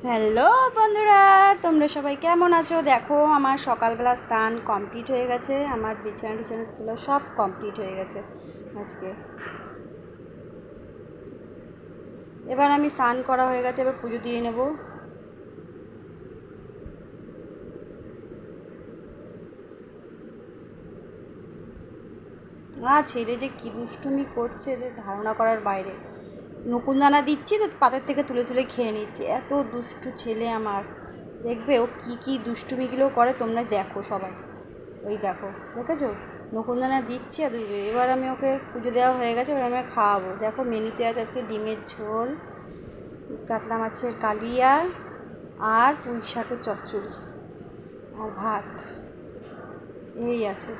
Hello বন্ধুরা, তোমরা সবাই কেমন আছো? দেখো আমার সকালবেলা স্নান কমপ্লিট হয়ে গেছে, আমার বিছানা টিছানা তুলো সব কমপ্লিট হয়ে গেছে আজকে। এবার আমি স্নান করা হয়ে গেছে, এবার পুজো দিয়ে নেব। ছেলে যে কী দুষ্টুমি করছে যে ধারণা করার বাইরে। নকুনদানা দিচ্ছি তো পাতের থেকে তুলে তুলে খেয়ে নিচ্ছে, এত দুষ্টু ছেলে আমার। দেখবে ও কী কী দুষ্টুমিগুলো করে, তোমরা দেখো সবাই। ওই দেখো, দেখেছো? নকুনদানা দিচ্ছি আর এবার আমি ওকে পুজো দেওয়া হয়ে গেছে, এবার আমি খাওয়াবো। দেখো মেনুতে আছে আজকে ডিমের ঝোল, কাতলা মাছের কালিয়া, আর পুঁই শাকের চচ্চড়ি, আর ভাত। এই আছে।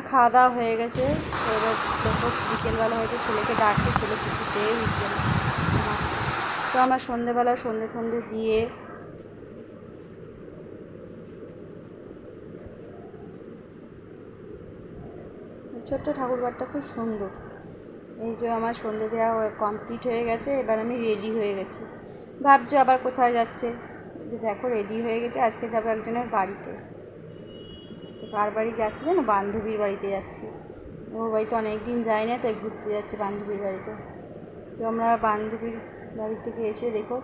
খাওয়া দাওয়া হয়ে গেছে। এবার দেখো বিকেলবেলা হয়েছে, ছেলেকে ডাকছে, ছেলে কিছুতেই উঠবে না, ঘুমাচ্ছে। তো আমার সন্ধেবেলা সন্ধে টন্ধে দিয়ে ছোট্ট ঠাকুরঘরটা খুব সুন্দর। এই যে আমার সন্ধে দেওয়া কমপ্লিট হয়ে গেছে, এবার আমি রেডি হয়ে গেছি। ভাবছো আবার কোথায় যাচ্ছে? দেখো রেডি হয়ে গেছে, আজকে যাবো একজনের বাড়িতে। তো কার বাড়ি যাচ্ছি জানো? বান্ধবীর বাড়িতে যাচ্ছি। ওর বাড়িতে অনেক দিন যাই না, তাই ঘুরতে যাচ্ছি বান্ধবীর বাড়িতে। তো আমরা বান্ধবীর বাড়ি থেকে এসে দেখো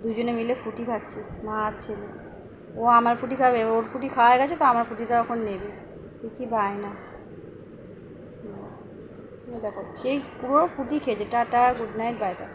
দুজনে মিলে ফুটি খাচ্ছি, মা আর ছেলে। ও আমার ফুটি খাবে, ওর ফুটি খাওয়া গেছে, তো আমার ফুটিটা এখন নেবে। সে কি বায়না! দেখো সেই পুরো ফুটি খেয়েছে। Tata, good night, bye bye.